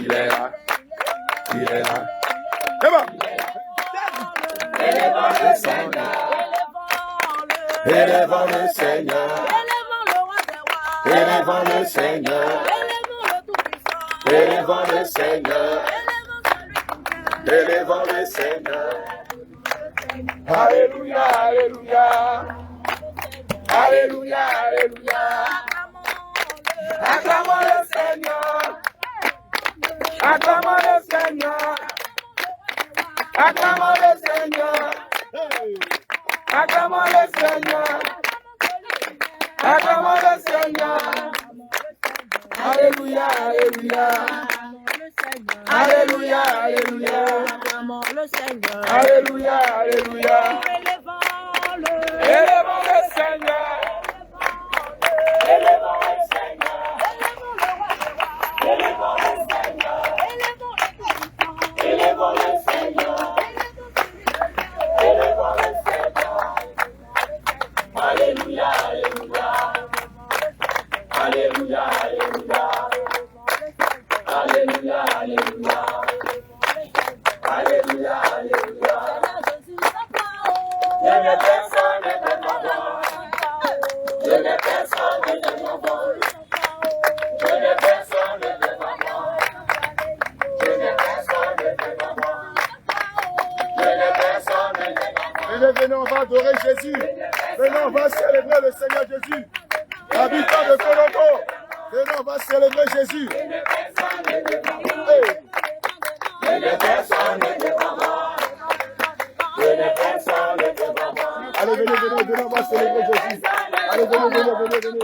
Il est là. Il est là. C'est bon. Élevons le Seigneur. Élevons le Seigneur. Élevons le Seigneur. Élevons le Seigneur. Élevons le Seigneur. Alléluia, alléluia. Alléluia, alléluia. Acclamons le Seigneur. Acclamons le Seigneur. Acclamons le Seigneur. Acclamons le Seigneur. Acclamons le Seigneur. Alléluia, alléluia. Alléluia, alléluia. Alléluia, alléluia. Élevons le Seigneur. Élevons le Seigneur. Élevons le Seigneur. Élevons le Seigneur. Élevons le Seigneur. Alléluia, alléluia. Alléluia, alléluia. Alléluia, alléluia. Alléluia, alléluia. Je n'ai personne de mon bord. Je n'ai personne de mon bord. Je n'ai personne de mon bord. Je n'ai personne de mon bord. Je n'ai personne de mon bord. Venez, on va adorer Jésus. Venez, on va célébrer le Seigneur Jésus. Habitants de Korogo. Venez, on va célébrer Jésus. Je n'ai personne de mon bord. Je n'ai personne de mon bord. Je n'ai personne de mon bord. Allez, venez, on va célébrer Jésus. Allez, venez. Allez, venez, on va célébrer Jésus. Allez, venez, on va nous rendre.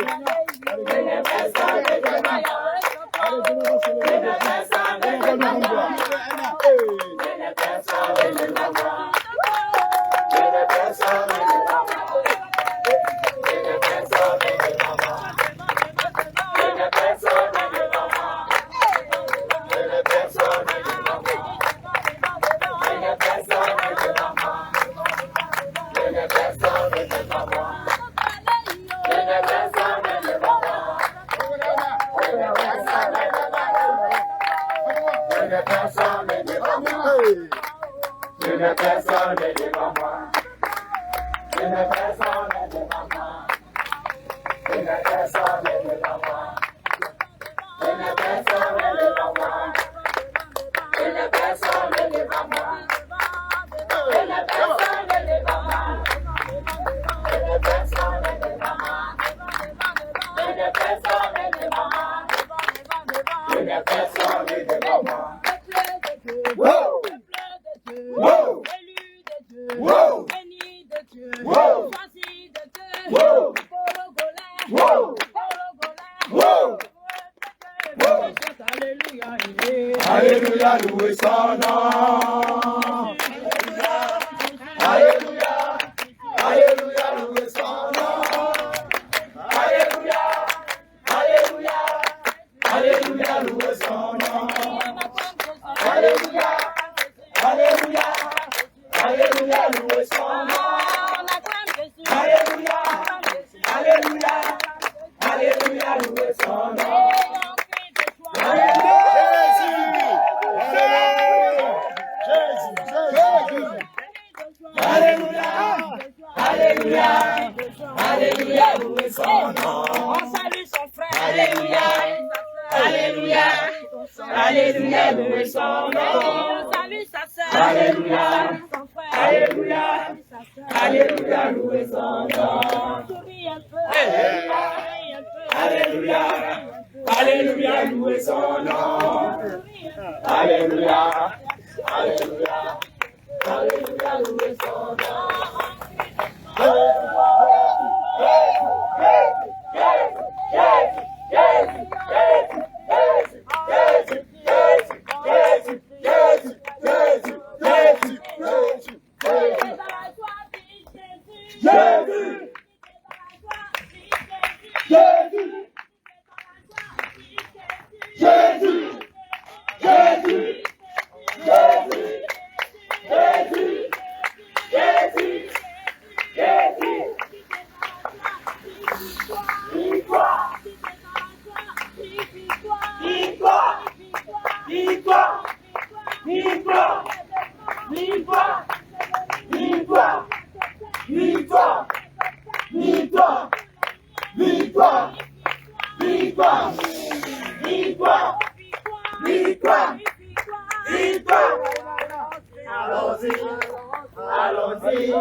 Alléluia, loué son nom. Alléluia, alléluia, loué son nom. Alléluia, alléluia, alléluia, loué son nom. Alléluia, alléluia, alléluia, loué son nom. Alléluia, alléluia, alléluia, loué son nom. Alléluia, alléluia, loué son nom. On salue son frère. Alléluia, alléluia, alléluia, loué son nom. On salue sa sœur. Alléluia, Son frère. alléluia, alléluia, loué son nom. Souris un peu. Alléluia, alléluia, loué son nom. Alléluia, alléluia, alléluia, loué son nom. Victoire, victoire, victoire, victoire, victoire, victoire, victoire, victoire, victoire. Allons-y, allons-y,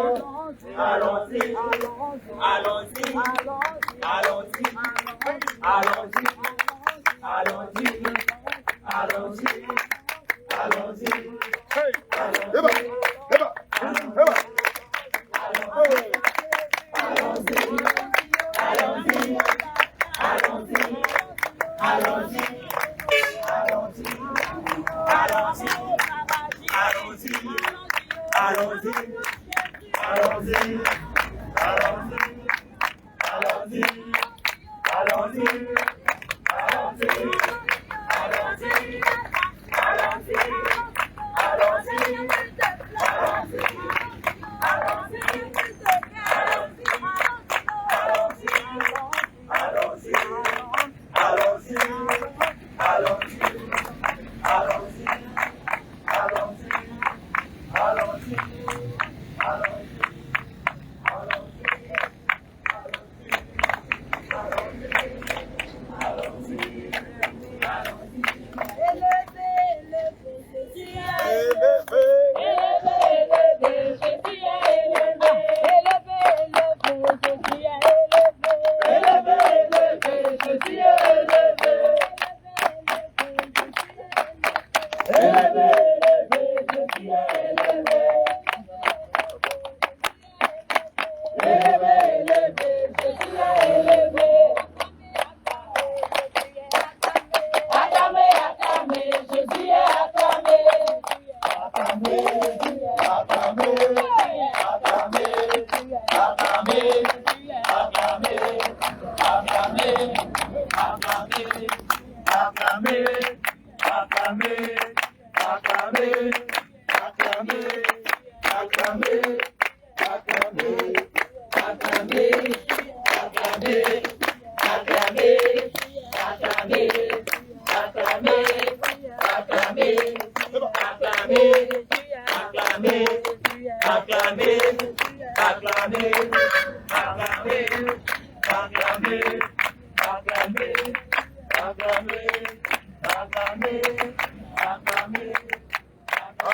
allons-y, allons-y, allons-y, allons-y, allons-y, allons-y, allons-y.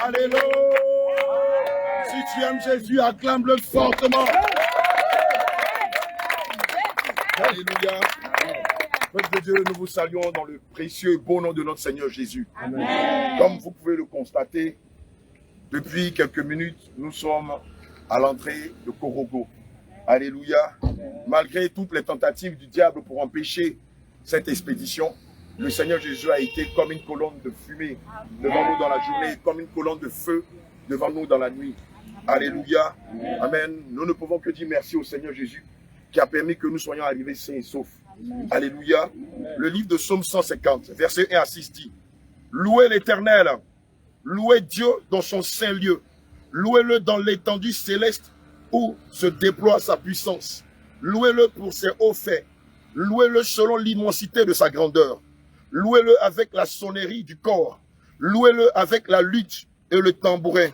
Alléluia. Si tu aimes Jésus, acclame-le fortement. Alléluia. Peuple de Dieu, nous vous saluons dans le précieux et beau nom de notre Seigneur Jésus. Amen. Comme vous pouvez le constater, depuis quelques minutes, nous sommes à l'entrée de Korogo. Alléluia. Malgré toutes les tentatives du diable pour empêcher cette expédition, le Seigneur Jésus a été comme une colonne de fumée devant nous dans la journée, comme une colonne de feu devant nous dans la nuit. Alléluia. Amen. Nous ne pouvons que dire merci au Seigneur Jésus qui a permis que nous soyons arrivés sains et saufs. Alléluia. Le livre de Psaume 150, versets 1 à 6 dit: Louez l'Éternel, louez Dieu dans son saint lieu, louez-le dans l'étendue céleste où se déploie sa puissance, louez-le pour ses hauts faits, louez-le selon l'immensité de sa grandeur, louez-le avec la sonnerie du corps, louez-le avec la lutte et le tambourin.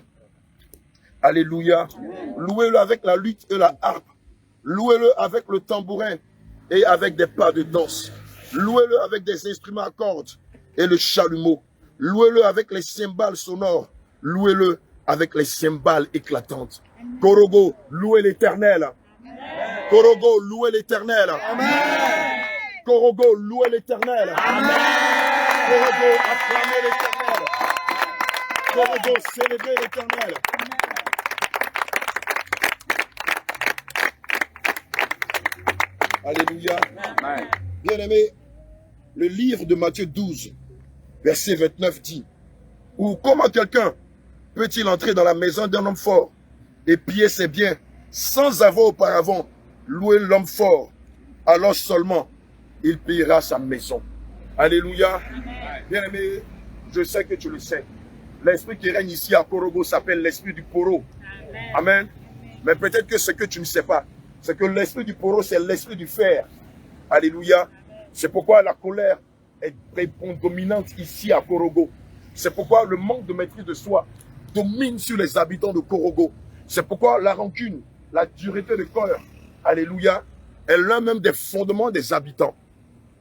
Alléluia. Louez-le avec la lutte et la harpe, louez-le avec le tambourin et avec des pas de danse. Louez-le avec des instruments à cordes et le chalumeau. Louez-le avec les cymbales sonores. Louez-le avec les cymbales éclatantes. Korogo, louez l'Éternel. Korogo, louez l'Éternel. Korogo, louez l'Éternel. Korogo, acclamez l'Éternel. Korogo, célébrez l'Éternel. Alléluia. Bien-aimé, le livre de Matthieu 12, verset 29 dit: ou comment quelqu'un peut-il entrer dans la maison d'un homme fort et piller ses biens sans avoir auparavant loué l'homme fort? Alors seulement il pillera sa maison. Alléluia. Bien-aimé, je sais que tu le sais. L'esprit qui règne ici à Korogo s'appelle l'esprit du poro. Amen. Mais peut-être que ce que tu ne sais pas, c'est que l'esprit du poro, c'est l'esprit du fer. Alléluia. C'est pourquoi la colère est prédominante ici à Korogo. C'est pourquoi le manque de maîtrise de soi domine sur les habitants de Korogo. C'est pourquoi la rancune, la dureté de cœur, alléluia, est l'un même des fondements des habitants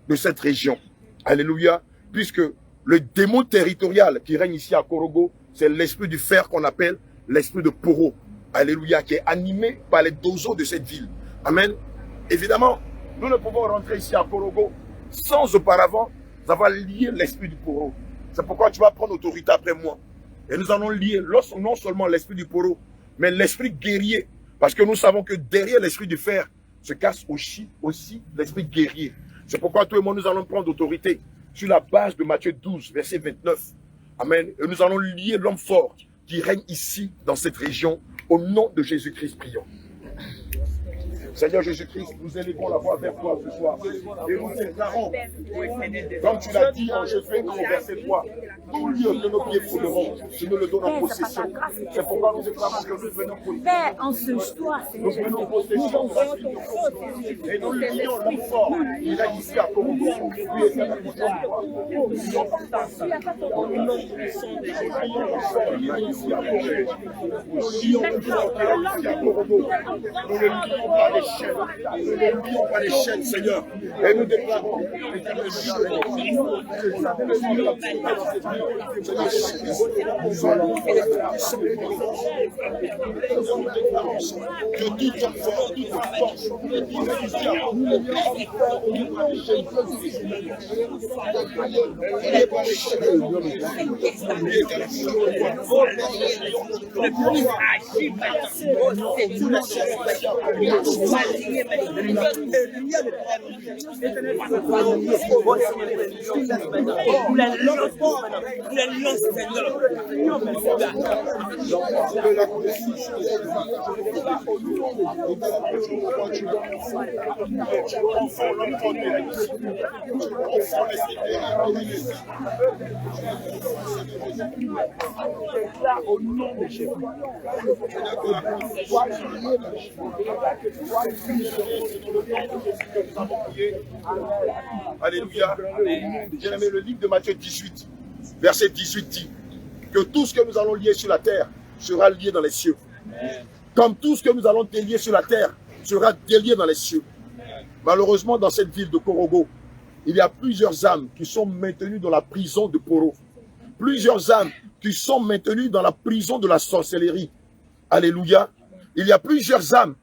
de cette région. Alléluia. Puisque le démon territorial qui règne ici à Korogo, c'est l'esprit du fer qu'on appelle l'esprit de Poro. Alléluia, qui est animé par les dozos de cette ville. Amen. Évidemment, nous ne pouvons rentrer ici à Korogo sans auparavant avoir lié l'esprit du Poro. C'est pourquoi tu vas prendre autorité après moi. Et nous allons lier non seulement l'esprit du Poro, mais l'esprit guerrier. Parce que nous savons que derrière l'esprit du fer se cache aussi l'esprit guerrier. C'est pourquoi toi et moi, nous allons prendre autorité sur la base de Matthieu 12, verset 29. Amen. Et nous allons lier l'homme fort qui règne ici, dans cette région, au nom de Jésus-Christ, prions. Seigneur Jésus-Christ, nous élevons la voix vers toi ce soir. Et nous déclarons, comme tu l'as dit en Jésus au verset 3, tout lieu que nos pieds fouleront, tu nous le donnes en possession. C'est pourquoi nous déclarons que nous venons nous venons possession de la ville de Congo. Et nous lions l'homme fort. Il a ici à Congo. Lui est à la victoire. Nous lions au nom puissant de Jésus. Il est ici à Congo. Nous lions le fort qui est ici à Congo. Nous le lions par les chaînes. Nous ne lions pas les chaînes, Seigneur. Et nous déclarons que toute force, toute force, au nom de Jésus. Alléluia. Bien-aimé, le livre de Matthieu 18, verset 18 dit que tout ce que nous allons lier sur la terre sera lié dans les cieux. Comme tout ce que nous allons délier sur la terre sera délié dans les cieux. Malheureusement, dans cette ville de Korogo, il y a plusieurs âmes qui sont maintenues dans la prison de Poro. Plusieurs âmes qui sont maintenues dans la prison de la sorcellerie. Alléluia. Il y a plusieurs âmes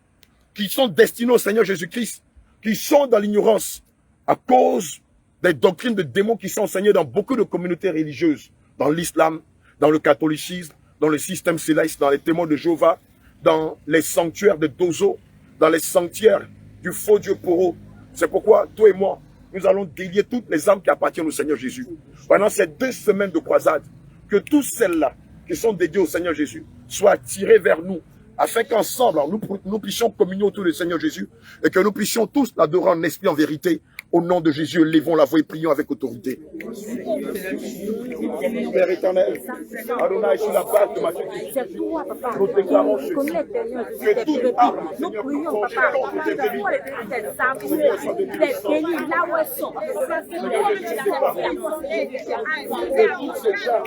qui sont destinées au Seigneur Jésus-Christ, qui sont dans l'ignorance à cause des doctrines de démons qui sont enseignées dans beaucoup de communautés religieuses, dans l'islam, dans le catholicisme, dans le système céleste, dans les témoins de Jéhovah, dans les sanctuaires de Dozo, dans les sanctuaires du faux Dieu Poro. C'est pourquoi, toi et moi, nous allons délier toutes les âmes qui appartiennent au Seigneur Jésus. Pendant ces 2 semaines de croisade, que toutes celles-là qui sont dédiées au Seigneur Jésus soient attirées vers nous, afin qu'ensemble, nous puissions communier autour du Seigneur Jésus et que nous puissions tous l'adorer en esprit, en vérité. Au nom de Jésus, élevons la voix et prions avec autorité. Père éternel, Adonai, sur la base de Matthieu 18, nous déclarons que toute arme, Seigneur, forgée contre tes bénis, Seigneur, soit de que toutes ces gens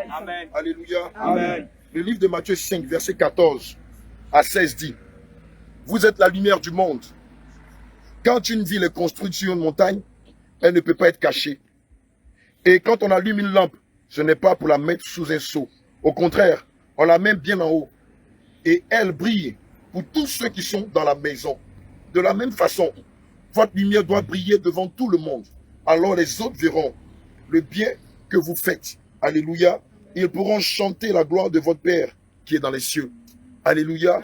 Amen. Alléluia. Amen. Le livre de Matthieu 5, verset 14 à 16 dit: vous êtes la lumière du monde. Quand une ville est construite sur une montagne, elle ne peut pas être cachée. Et quand on allume une lampe, ce n'est pas pour la mettre sous un seau. Au contraire, on la met bien en haut. Et elle brille pour tous ceux qui sont dans la maison. De la même façon, votre lumière doit briller devant tout le monde. Alors les autres verront le bien que vous faites. Alléluia. Ils pourront chanter la gloire de votre Père qui est dans les cieux. Alléluia.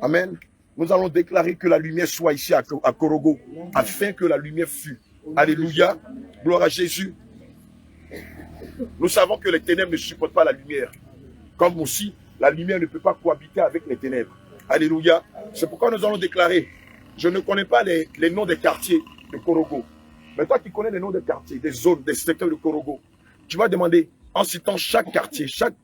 Amen. Nous allons déclarer que la lumière soit ici à Korogo, afin que la lumière fût. Alléluia. Gloire à Jésus. Nous savons que les ténèbres ne supportent pas la lumière. Comme aussi, la lumière ne peut pas cohabiter avec les ténèbres. Alléluia. C'est pourquoi nous allons déclarer. Je ne connais pas les noms des quartiers de Korogo. Mais toi qui connais les noms des quartiers, des zones, des secteurs de Korogo, tu vas demander, en citant chaque quartier, chaque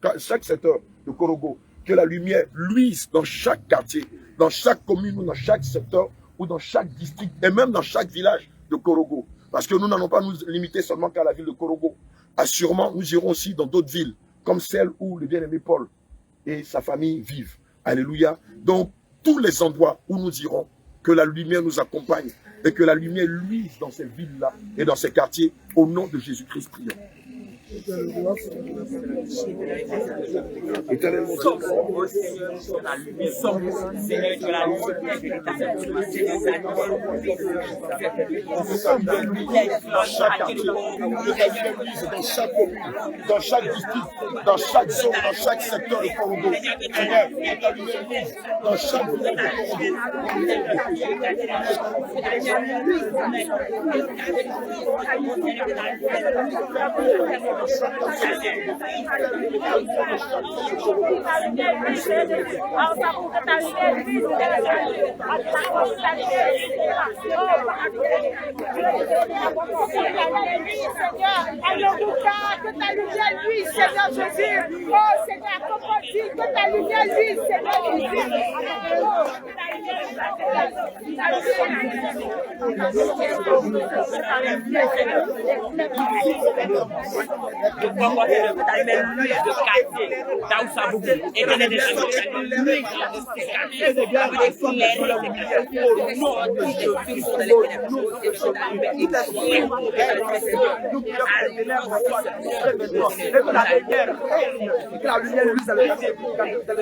secteur de Korogo, que la lumière luise dans chaque quartier, dans chaque commune, ou dans chaque secteur, ou dans chaque district, et même dans chaque village de Korogo. Parce que nous n'allons pas nous limiter seulement qu'à la ville de Korogo. Assurément, nous irons aussi dans d'autres villes, comme celle où le bien-aimé Paul et sa famille vivent. Alléluia. Donc, tous les endroits où nous irons, que la lumière nous accompagne et que la lumière luise dans ces villes-là et dans ces quartiers, au nom de Jésus-Christ, prions. Éternellement, dans chaque commune, dans chaque district, dans chaque zone, dans chaque secteur de Korogo. Seigneur, ta lumière luise dans chaque village Que ta lumière luise, Seigneur Jésus. Oh Seigneur, comment dire que ta lumière luise, Seigneur Jésus. Que la lumière luise dans le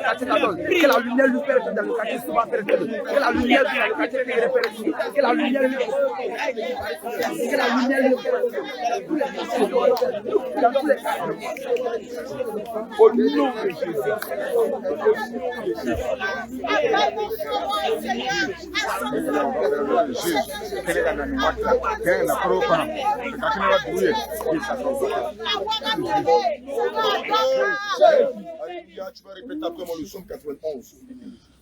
quartier d'Adol. Que la lumière luise dans le quartier Souba Perpétuel. Que la lumière luise dans le quartier Perpétuel. Que la lumière luise. Que la lumière luise dans tous les quartiers. Au nom de Jésus. Alléluia, tu vas répéter après moi le psaume 91.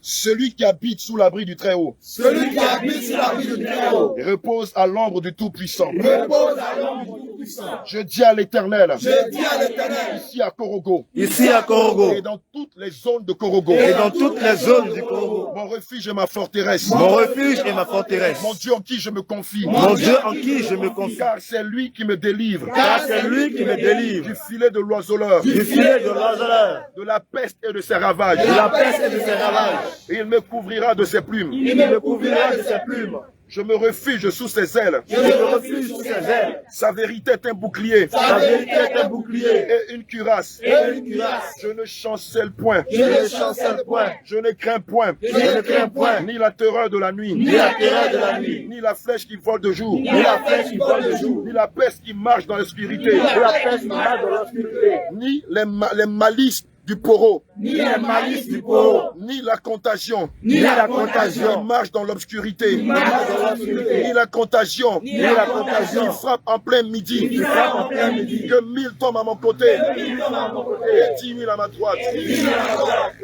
Celui qui habite sous l'abri du Très-Haut. Celui qui habite sous l'abri du Très-Haut. Repose à l'ombre du Tout-Puissant. Repose à l'ombre du Tout-Puissant. Je dis à l'Éternel. Je dis à l'Éternel. Ici à Korogo. Ici à Korogo. Et dans toutes les zones de Korogo. Et dans toutes les zones du Korogo. Mon refuge et ma forteresse. Mon refuge et ma forteresse. Mon Dieu en qui je me confie. Mon Dieu en qui je me confie. Car c'est lui qui me délivre. Car c'est lui qui me délivre. Du filet de l'oiseleur. Du filet de l'oiseleur. De la peste et de ses ravages. De la peste et de ses ravages. Et il me couvrira de ses plumes. Il me couvrira de ses plumes. Je me refuge sous ses ailes. Je me refuge sous ses ailes. Sa vérité est un bouclier. Sa vérité est un bouclier. Et une cuirasse. Et une cuirasse. Je ne chancelle point. Je ne chancelle point. Je ne crains point. Je ne crains point. Ni la terreur de la nuit. Ni la terreur de la nuit. Ni la flèche qui vole de jour. Ni la flèche qui vole de jour. Ni la peste qui marche dans l'obscurité. Ni la peste qui marche dans l'obscurité. Ni les malices du poro, ni les malices du poro, ni la contagion, ni la qui contagion, marche dans l'obscurité, ni la contagion, la contagion, qui frappe en plein midi, qui frappe en plein midi, que 1000 tombent à mon côté, et 10 000 à ma droite.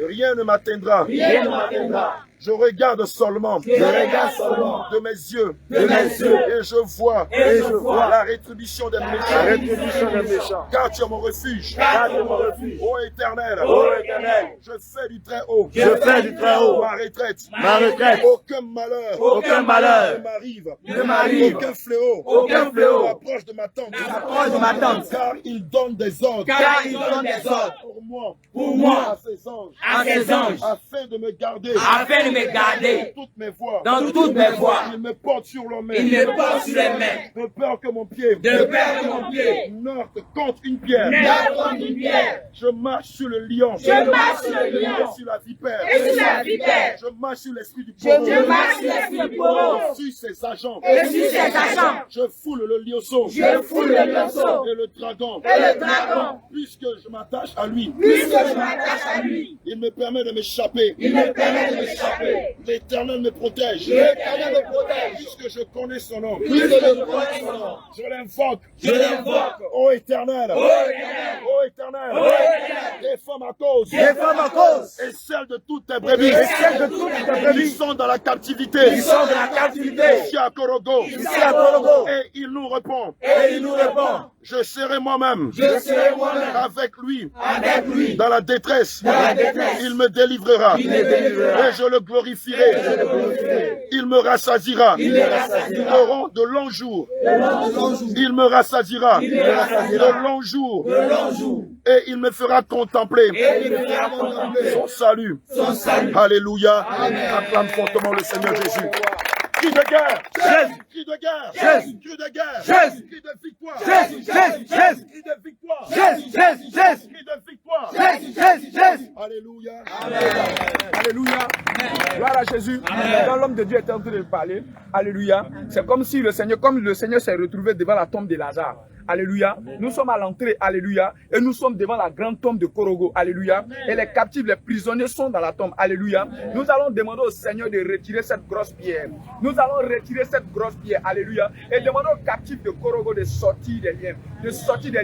Rien ne m'atteindra. rien ne m'atteindra. Je regarde seulement Je regarde seulement de mes yeux, de mes yeux, et je vois la rétribution des méchants. Car tu es mon refuge. car de mon refuge. Ô Éternel, Ô Éternel, je fais du très haut je fais du très haut ma retraite. ma retraite. Aucun malheur Aucun malheur ne m'arrive. ne m'arrive. Aucun fléau Aucun fléau approche de ma tente. approche de ma tente. Car il donne des ordres Car il donne des ordres pour moi, à ses anges, à ses anges, afin de me garder afin de me garder toutes mes voies. dans toutes mes voies. Il me porte sur leurs mains. Il me porte sur les mains, De peur que mon pied de peur que mon pied n'heurte contre une pierre. n'heurte contre une pierre. Je marche sur le lion. Je marche sur le lion. Et sur la vipère. Et sur la vipère. Je marche sur l'esprit du Je pauvre. marche sur l'esprit du pauvre. Je suis ses agents. Et sur ses agents. Je foule le lionceau. Je foule le lionceau. Et le dragon. Et le dragon. Puisque je m'attache à lui. Puisque je m'attache à lui. Il me permet de m'échapper. Il me permet de m'échapper. L'Éternel me protège. L'Éternel me protège. Puisque je connais son nom. Puisque je connais son nom. Je l'invoque. Je l'invoque. Ô Éternel. Ô Éternel. Ô Éternel. Ô Éternel. Défends ma cause. Défends ma cause. Et celle de toutes tes brebis. Et celle de toutes tes brebis. Qui sont dans la captivité. Qui sont dans la captivité. Ici à Korogo. Ici à Korogo. Et il nous répond. Et il nous répond. Je serai moi-même. Je serai moi-même Avec lui. avec lui. Dans la détresse. Dans la détresse. Il me délivrera. Il me délivrera. Et je le glorifierai. Je le glorifierai. Il me rassasiera. Il me rassasiera. De longs jours. De longs jours. Il me rassasiera. Il me rassasiera. De longs jours. De longs jours. Et il me fera contempler Et il me fera contempler son salut. son salut. Alléluia. Acclame fortement le Seigneur Jésus. Cri de guerre. Jésus. Cri de guerre. Jésus. Cri de guerre. Jésus. Cri de victoire. Jésus. Jésus. Jésus. Cri de victoire. Jésus. Jésus. Jésus. Cri de victoire. Jésus. Jésus. Jésus. Alléluia. Alléluia. Gloire à Jésus. Quand l'homme de Dieu était en train de parler, alléluia, c'est comme si le Seigneur s'est retrouvé devant la tombe de Lazare. Alléluia. Nous sommes à l'entrée, alléluia, et nous sommes devant la grande tombe de Korogo, alléluia, et les captifs, les prisonniers sont dans la tombe, alléluia. Nous allons demander au Seigneur de retirer cette grosse pierre. Nous allons retirer cette grosse pierre, alléluia, et demander aux captifs de Korogo de sortir des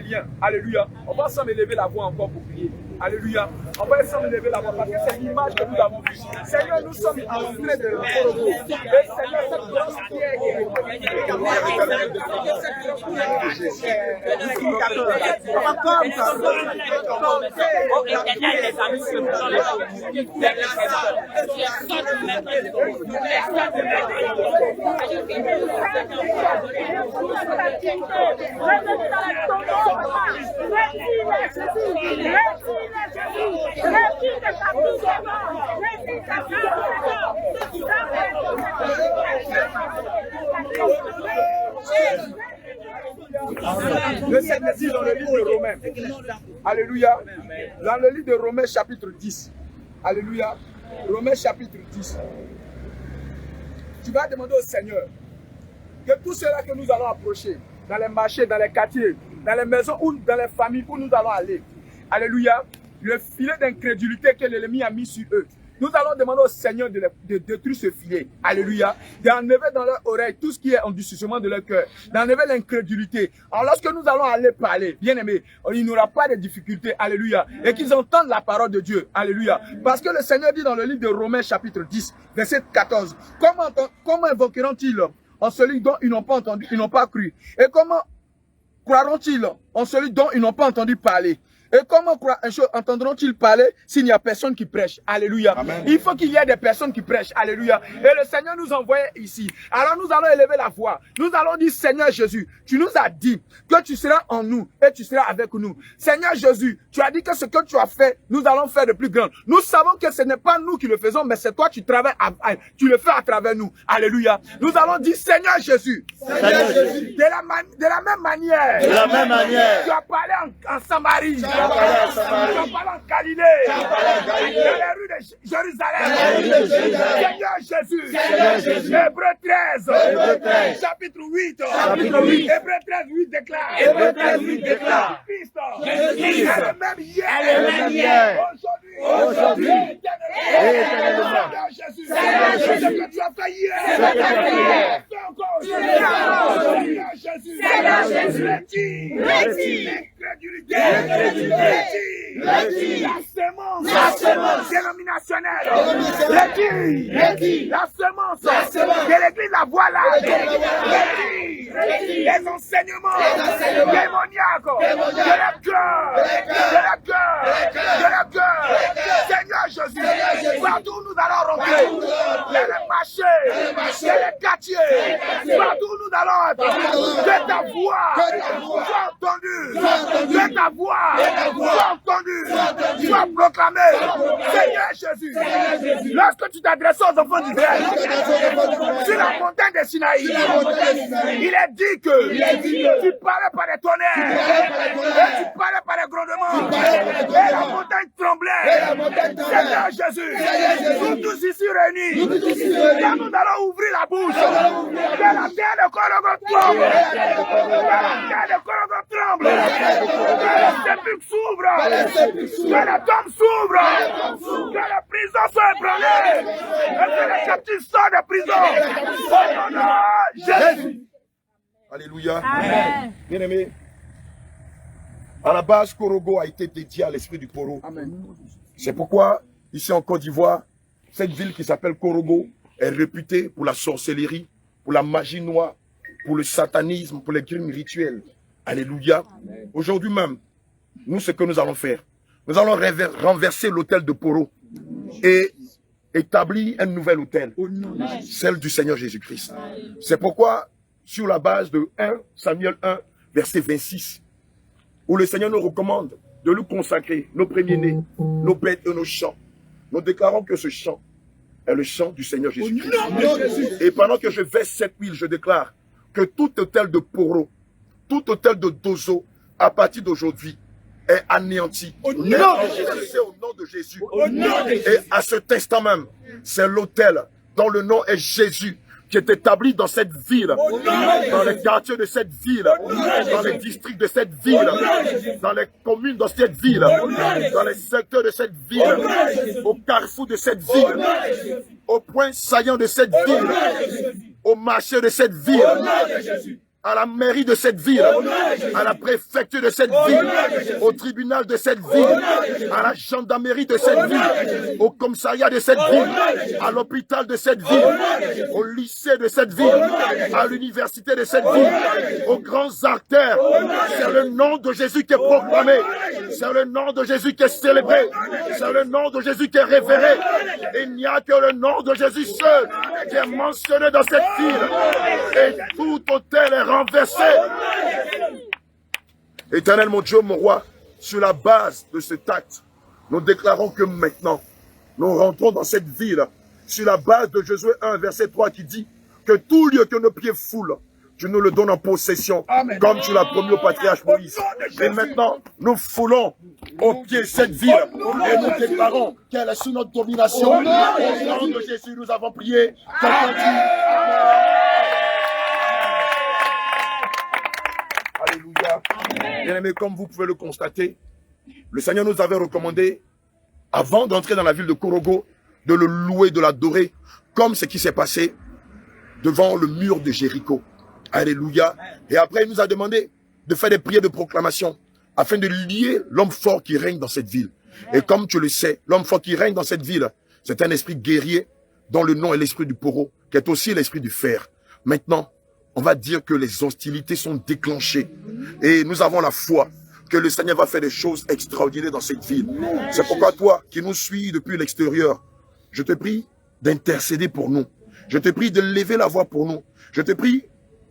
liens, alléluia. On va s'en élever la voix encore pour prier. Alléluia. On va s'en élever la voix parce que c'est l'image que nous avons vue. Seigneur, nous sommes à l'entrée de Korogo. Et Seigneur, cette grosse pierre qui est Le Seigneur dit dans le livre de Romains, alléluia, dans le livre de Romains chapitre 10, alléluia, Romains chapitre 10, tu vas demander au Seigneur que tout cela que nous allons approcher, dans les marchés, dans les quartiers, dans les maisons ou dans les familles où nous allons aller, alléluia, le filet d'incrédulité que l'ennemi a mis sur eux, nous allons demander au Seigneur de détruire ce filet. Alléluia. D'enlever dans leur oreille tout ce qui est endurcissement de leur cœur. D'enlever l'incrédulité. Alors lorsque nous allons aller parler, bien aimé, il n'y aura pas de difficulté. Alléluia. Et qu'ils entendent la parole de Dieu. Alléluia. Parce que le Seigneur dit dans le livre de Romains chapitre 10, verset 14. Comment invoqueront-ils en celui dont ils n'ont pas entendu, ils n'ont pas cru? Et comment croiront-ils en celui dont ils n'ont pas entendu parler? Et comment entendront-ils parler s'il n'y a personne qui prêche? Alléluia. Amen. Il faut qu'il y ait des personnes qui prêchent. Alléluia. Et le Seigneur nous envoyait ici. Alors nous allons élever la voix. Nous allons dire, Seigneur Jésus, tu nous as dit que tu seras en nous et tu seras avec nous. Seigneur Jésus, tu as dit que ce que tu as fait, nous allons faire de plus grand. Nous savons que ce n'est pas nous qui le faisons, mais c'est toi qui travailles, tu le fais à travers nous. Alléluia. Nous allons dire, Seigneur Jésus, Seigneur Jésus, de la même manière, de la même manière, tu as parlé en Samarie. en Galilée, dans les rues de Jérusalem. Seigneur Jésus, Hébreux 13, chapitre 8, Hébreux 13, 8 déclare, Christ est le même hier, aujourd'hui, éternellement. Seigneur Jésus, ce que tu as fait hier, fais encore aujourd'hui. Seigneur Jésus, l'incrédulité, la semence dénominationnelle, la semence de l'église la voilà, les enseignements démoniaques de la cœur, Seigneur Jésus, partout où nous allons rentrer, dans les marchés, dans les quartiers, partout où nous allons être, que ta voix soit entendue, que ta voix soit entendue, soit proclamée. Seigneur Jésus, lorsque tu t'adresses aux enfants d'Israël sur la montagne de Sinaï, il est dit que tu parlais par des tonnerres et tu parlais par des grondements et la montagne tremblait. Seigneur Jésus, nous tous ici réunis, quand nous allons ouvrir la bouche, que la terre de Korogo tremble, que le sépulcre s'ouvre, que la tombe s'ouvre, que la prison soit ébranlée et que les captifs sortent de prison. Au nom de Jésus. Alléluia. Bien-aimés, à la base, Korogo a été dédié à l'esprit du Koro. C'est pourquoi, ici en Côte d'Ivoire, cette ville qui s'appelle Korogo est réputée pour la sorcellerie, pour la magie noire, pour le satanisme, pour les crimes rituels. Alléluia. Aujourd'hui même, nous, ce que nous allons faire, nous allons renverser l'autel de Poro et établir un nouvel autel, celle du Seigneur Jésus-Christ. C'est pourquoi, sur la base de 1 Samuel 1, verset 26, où le Seigneur nous recommande de nous consacrer nos premiers-nés, nos bêtes et nos champs, nous déclarons que ce chant est le chant du Seigneur Jésus-Christ. Et pendant que je verse cette huile, je déclare que tout autel de Poro, tout autel de Dozo, à partir d'aujourd'hui, est anéanti. Au nom de Jésus. Et à cet instant même, c'est l'autel dont le nom est Jésus, qui est établi dans cette ville, dans les quartiers de cette ville, dans les districts de cette ville, dans les communes de cette ville, dans les secteurs de cette ville, au carrefour de cette ville, au point saillant de cette ville, au marché de cette ville, à la mairie de cette ville, à la préfecture de cette ville, au tribunal de cette ville, à la gendarmerie de cette ville, au commissariat de cette ville, à l'hôpital de cette ville, au lycée de cette ville, à l'université de cette ville, aux grands artères. C'est le nom de Jésus qui est proclamé, c'est le nom de Jésus qui est célébré, c'est le nom de Jésus qui est révéré. Il n'y a que le nom de Jésus seul qui est mentionné dans cette ville. Et tout autel est renversé. Éternel mon Dieu, mon roi, sur la base de cet acte, nous déclarons que maintenant, nous rentrons dans cette ville, sur la base de Josué 1, verset 3, qui dit que tout lieu que nos pieds foulent, tu nous le donnes en possession, comme tu l'as promis au patriarche Moïse. Et maintenant, nous foulons au pied cette ville et nous déclarons qu'elle est sous notre domination. Au nom de Jésus, nous avons prié. Alléluia. Bien-aimés, comme vous pouvez le constater, le Seigneur nous avait recommandé, avant d'entrer dans la ville de Korogo, de le louer, de l'adorer, comme ce qui s'est passé devant le mur de Jéricho. Alléluia. Et après, il nous a demandé de faire des prières de proclamation afin de lier l'homme fort qui règne dans cette ville. Et comme tu le sais, l'homme fort qui règne dans cette ville, c'est un esprit guerrier dont le nom est l'esprit du Poro, qui est aussi l'esprit du fer. Maintenant, on va dire que les hostilités sont déclenchées. Et nous avons la foi que le Seigneur va faire des choses extraordinaires dans cette ville. C'est pourquoi toi, qui nous suis depuis l'extérieur, je te prie d'intercéder pour nous. Je te prie de lever la voix pour nous. Je te prie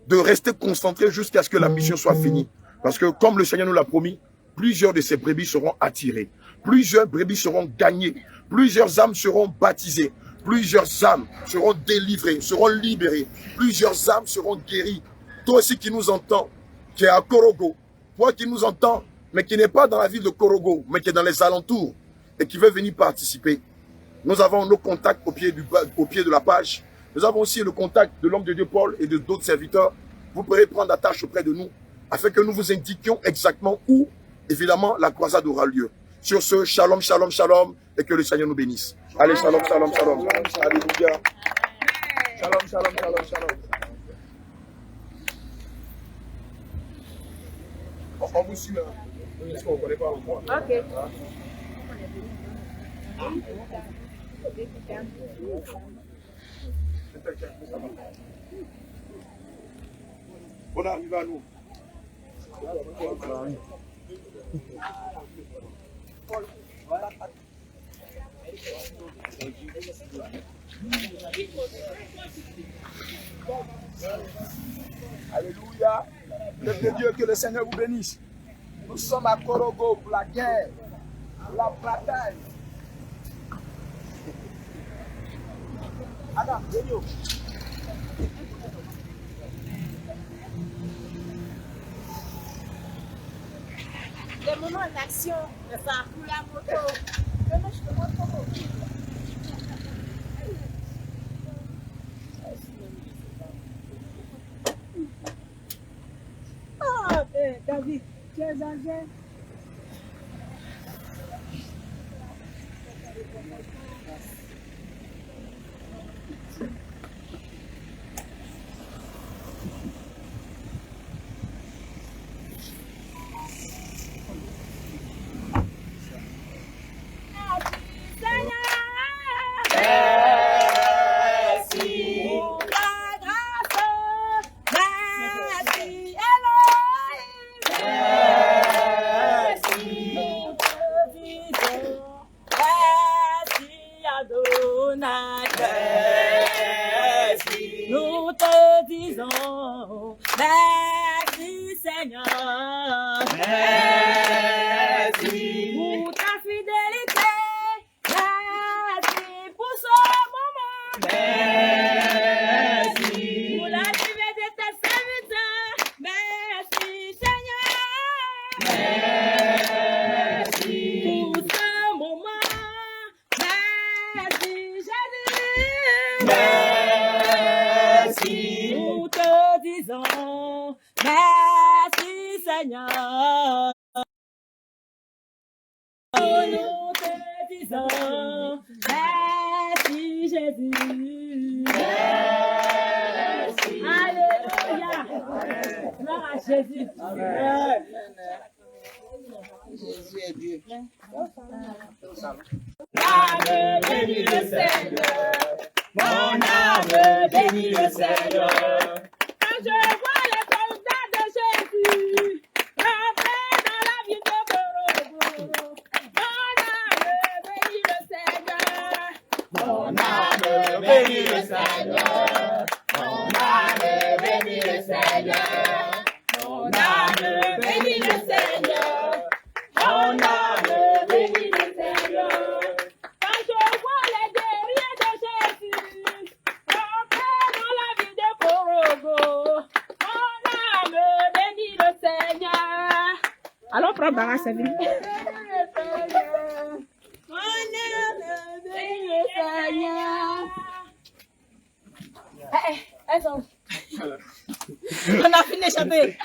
de rester concentré jusqu'à ce que la mission soit finie. Parce que comme le Seigneur nous l'a promis, plusieurs de ces brebis seront attirées. Plusieurs brebis seront gagnées. Plusieurs âmes seront baptisées. Plusieurs âmes seront délivrées, seront libérées. Plusieurs âmes seront guéries. Toi aussi qui nous entends, qui es à Korogo, toi qui nous entends, mais qui n'est pas dans la ville de Korogo, mais qui est dans les alentours et qui veut venir participer, nous avons nos contacts au pied de la page. Nous avons aussi le contact de l'homme de Dieu Paul et de d'autres serviteurs. Vous pourrez prendre attache auprès de nous afin que nous vous indiquions exactement où, évidemment, la croisade aura lieu. Sur ce, shalom, shalom, shalom, et que le Seigneur nous bénisse. Allez, shalom, shalom, shalom. Alléluia. Shalom, shalom, shalom, shalom. On vous suit, parce qu'on ne connaît pas encore. Ok. On arrive à nous. Alléluia. Peuple de Dieu, que le Seigneur vous bénisse. Nous sommes à Korogo pour la guerre, pour la bataille. Adam, venez. Le moment d'action, ça pour la moto. Je te montre comment. Ah, David, tu es âgé. Nous te disons merci Seigneur, merci pour ta fidélité, merci pour ce moment, merci pour la vie de tes serviteurs, merci Seigneur, merci pour ce moment, merci Jésus, nous te disons merci Seigneur. Nous te disons merci Jésus. Merci. Alléluia. Gloire à Jésus. Jésus est Dieu. Âme bénis le Seigneur. Mon âme bénis le Seigneur. Quand je vois les soldats de Jésus rentrer dans la ville de Korogo, mon âme bénis le Seigneur. Mon âme bénis le Seigneur. Mon âme bénis le Seigneur. Mon âme bénis le Seigneur. Mon âme bénis le Seigneur. Quand je vois les guerriers de Jésus rentrer dans la ville de Korogo, mon âme bénit le Seigneur. Allons prendre Barra Séville. Mon âme bénit le Seigneur. Elles sont... On a fini de chanter.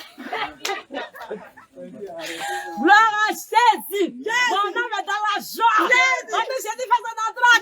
Gloire à Jésus. Mon âme est dans la joie. Jésus fait son entrée.